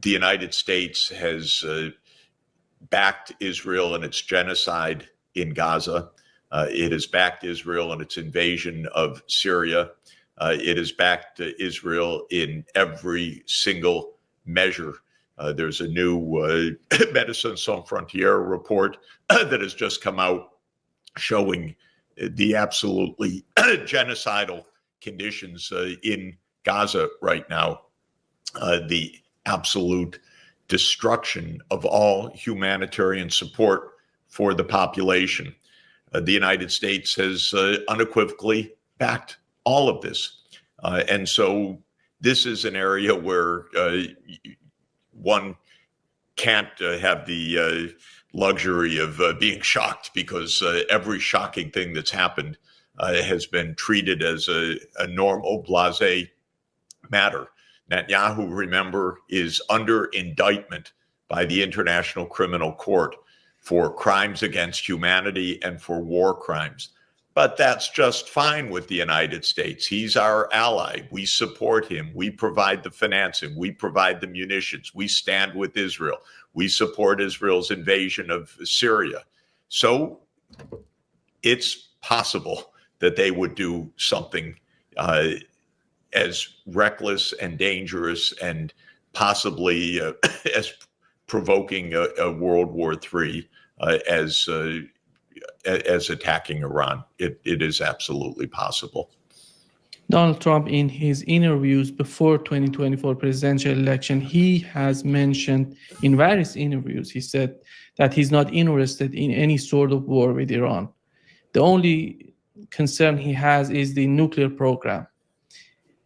the United States has backed Israel in its genocide in Gaza. It has backed Israel in its invasion of Syria. It has backed Israel in every single measure. There's a new Médecins Sans Frontières report that has just come out showing the absolutely genocidal conditions in Gaza right now, the absolute destruction of all humanitarian support for the population. The United States has unequivocally backed all of this. And so this is an area where one can't have the luxury of being shocked, because every shocking thing that's happened has been treated as a normal, blasé matter. Netanyahu, remember, is under indictment by the International Criminal Court for crimes against humanity and for war crimes. But that's just fine with the United States. He's our ally. We support him. We provide the financing. We provide the munitions. We stand with Israel. We support Israel's invasion of Syria. So it's possible that they would do something as reckless and dangerous and possibly as provoking a World War III as attacking Iran. It is absolutely possible. Donald Trump, in his interviews before 2024 presidential election, he has mentioned in various interviews, he said that he's not interested in any sort of war with Iran. The only concern he has is the nuclear program.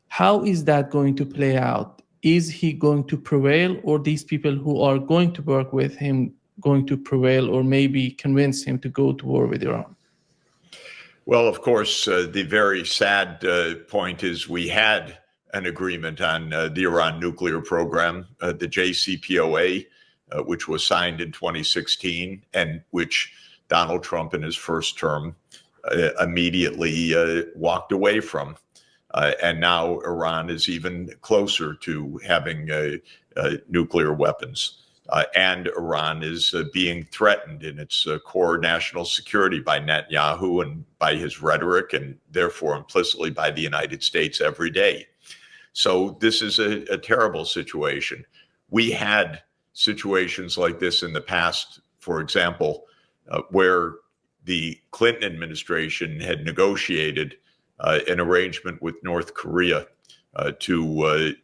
How is that going to play out? Is he going to prevail, or these people who are going to work with him going to prevail, or maybe convince him to go to war with Iran? Well, of course, the very sad point is we had an agreement on the Iran nuclear program, the JCPOA, which was signed in 2016, and which Donald Trump in his first term immediately walked away from. And now Iran is even closer to having nuclear weapons. And Iran is being threatened in its core national security by Netanyahu and by his rhetoric, and therefore implicitly by the United States every day. So this is a terrible situation. We had situations like this in the past, for example, where the Clinton administration had negotiated an arrangement with North Korea to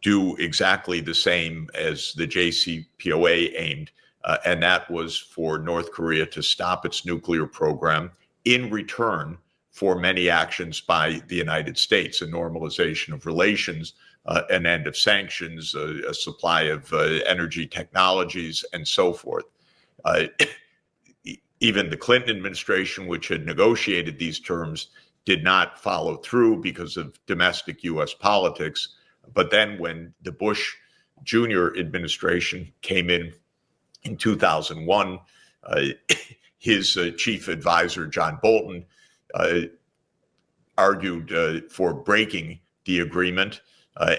do exactly the same as the JCPOA aimed, and that was for North Korea to stop its nuclear program in return for many actions by the United States, a normalization of relations, an end of sanctions, a supply of energy technologies, and so forth. Even the Clinton administration, which had negotiated these terms, did not follow through because of domestic U.S. politics. But then when the Bush Jr. administration came in 2001, his chief advisor, John Bolton, argued for breaking the agreement,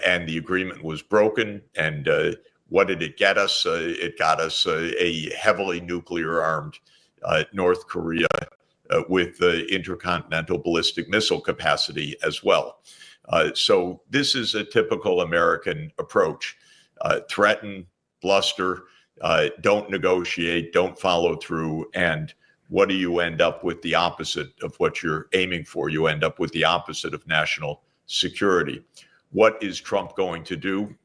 and the agreement was broken. And what did it get us? It got us a heavily nuclear armed North Korea with intercontinental ballistic missile capacity as well. So this is a typical American approach. Threaten, bluster, don't negotiate, don't follow through. And what do you end up with? The opposite of what you're aiming for. You end up with the opposite of national security. What is Trump going to do?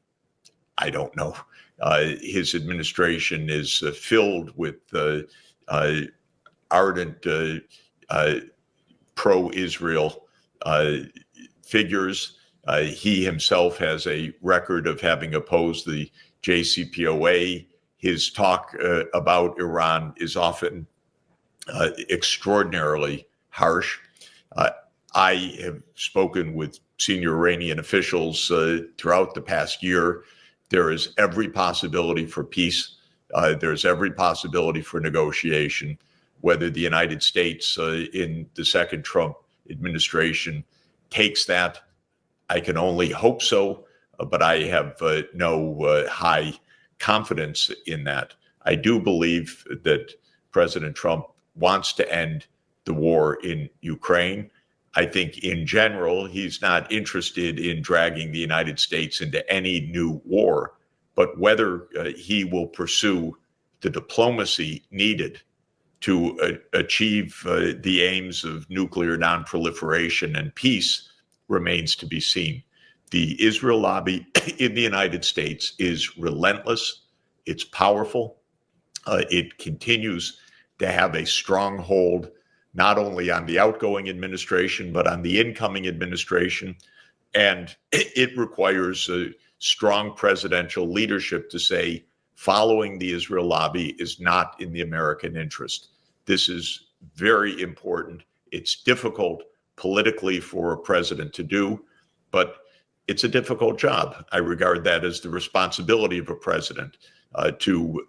I don't know. His administration is filled with ardent pro-Israel figures. He himself has a record of having opposed the JCPOA. His talk about Iran is often extraordinarily harsh. I have spoken with senior Iranian officials throughout the past year. There is every possibility for peace. There's every possibility for negotiation. Whether the United States in the second Trump administration takes that, I can only hope so, but I have no high confidence in that. I do believe that President Trump wants to end the war in Ukraine. I think in general, he's not interested in dragging the United States into any new war, but whether he will pursue the diplomacy needed to achieve the aims of nuclear nonproliferation and peace remains to be seen. The Israel lobby in the United States is relentless. It's powerful. It continues to have a strong hold, not only on the outgoing administration, but on the incoming administration. And it requires a strong presidential leadership to say, following the Israel lobby is not in the American interest. This is very important. It's difficult politically for a president to do, but it's a difficult job. I regard that as the responsibility of a president to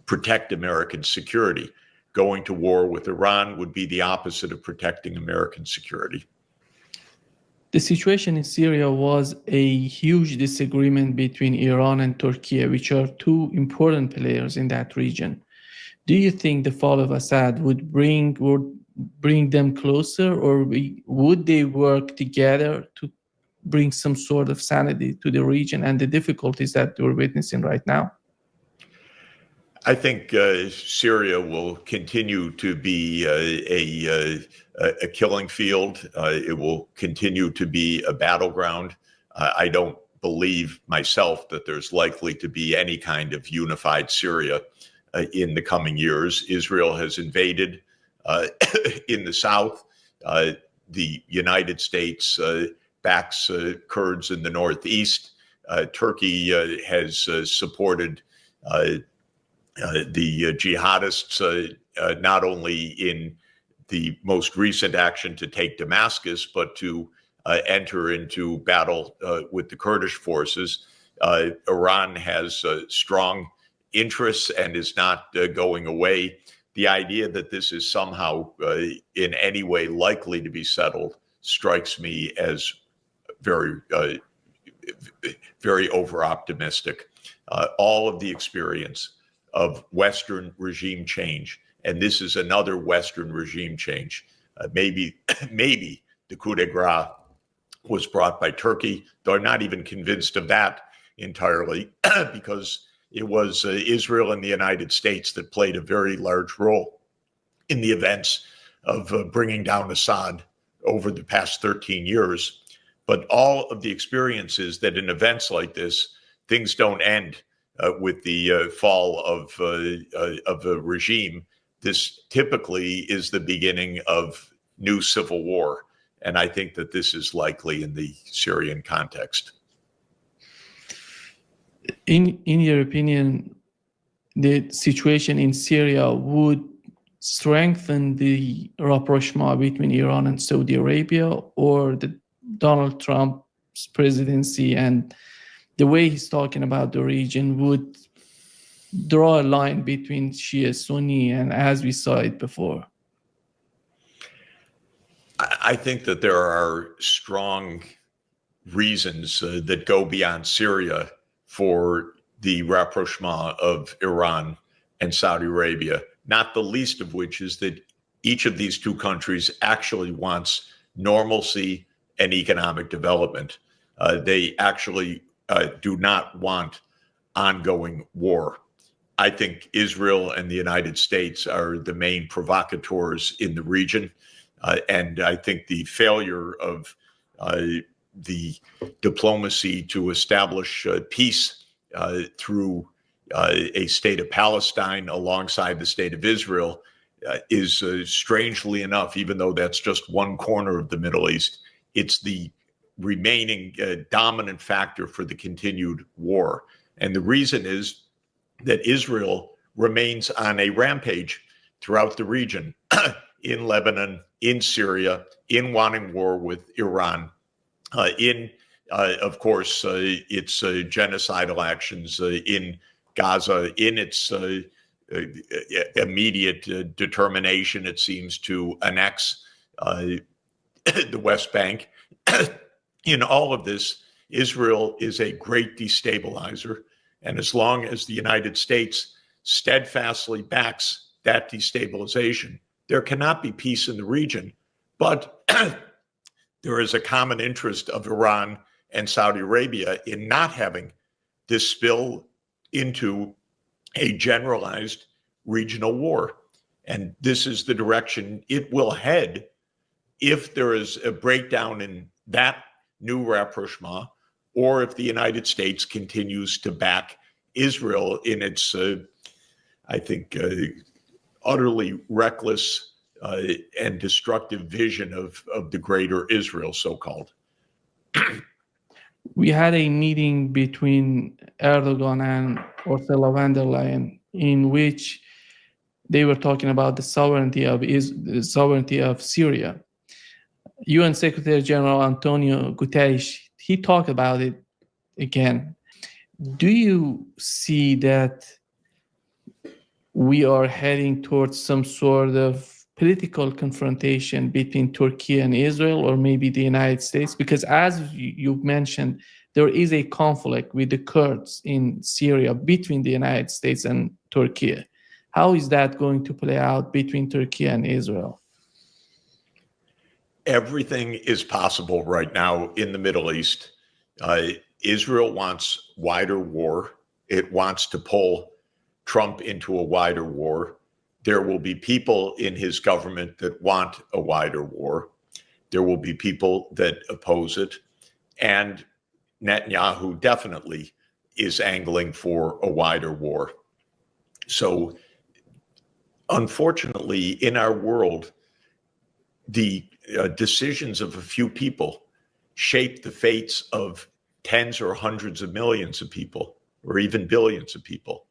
protect American security. Going to war with Iran would be the opposite of protecting American security. The situation in Syria was a huge disagreement between Iran and Turkey, which are two important players in that region. Do you think the fall of Assad would bring them closer, or would they work together to bring some sort of sanity to the region and the difficulties that we're witnessing right now? I think Syria will continue to be a killing field. It will continue to be a battleground. I don't believe myself that there's likely to be any kind of unified Syria in the coming years. Israel has invaded in the south. The United States backs Kurds in the northeast. Turkey has supported the jihadists, not only in the most recent action to take Damascus, but to enter into battle with the Kurdish forces. Iran has strong interests and is not going away. The idea that this is somehow in any way likely to be settled strikes me as very, very over-optimistic. All of the experience of Western regime change, and this is another Western regime change. Maybe the coup de grace was brought by Turkey, though I'm not even convinced of that entirely, because it was Israel and the United States that played a very large role in the events of bringing down Assad over the past 13 years. But all of the experiences that in events like this, things don't end with the fall of a regime. This typically is the beginning of new civil war. And I think that this is likely in the Syrian context. In your opinion, the situation in Syria would strengthen the rapprochement between Iran and Saudi Arabia, or the Donald Trump's presidency and the way he's talking about the region would draw a line between Shia Sunni, and as we saw it before? I think that there are strong reasons that go beyond Syria for the rapprochement of Iran and Saudi Arabia, not the least of which is that each of these two countries actually wants normalcy and economic development. They actually do not want ongoing war. I think Israel and the United States are the main provocateurs in the region. And I think the failure of the diplomacy to establish peace through a state of Palestine alongside the state of Israel is strangely enough, even though that's just one corner of the Middle East, it's the remaining dominant factor for the continued war. And the reason is that Israel remains on a rampage throughout the region, in Lebanon, in Syria, in wanting war with Iran, of course, its genocidal actions in Gaza, in its immediate determination, it seems, to annex the West Bank. In all of this, Israel is a great destabilizer. And as long as the United States steadfastly backs that destabilization, there cannot be peace in the region. But there is a common interest of Iran and Saudi Arabia in not having this spill into a generalized regional war. And this is the direction it will head if there is a breakdown in that new rapprochement, or if the United States continues to back Israel in its, I think, utterly reckless and destructive vision of the greater Israel, so-called. We had a meeting between Erdogan and Ursula von der Leyen in which they were talking about the sovereignty of Syria. UN Secretary General Antonio Guterres, he talked about it again. Do you see that we are heading towards some sort of political confrontation between Turkey and Israel, or maybe the United States? Because as you mentioned, there is a conflict with the Kurds in Syria between the United States and Turkey. How is that going to play out between Turkey and Israel? Everything is possible right now in the Middle East. Israel wants wider war. It wants to pull Trump into a wider war. There will be people in his government that want a wider war. There will be people that oppose it. And Netanyahu definitely is angling for a wider war. So, unfortunately, in our world, the decisions of a few people shape the fates of tens or hundreds of millions of people, or even billions of people.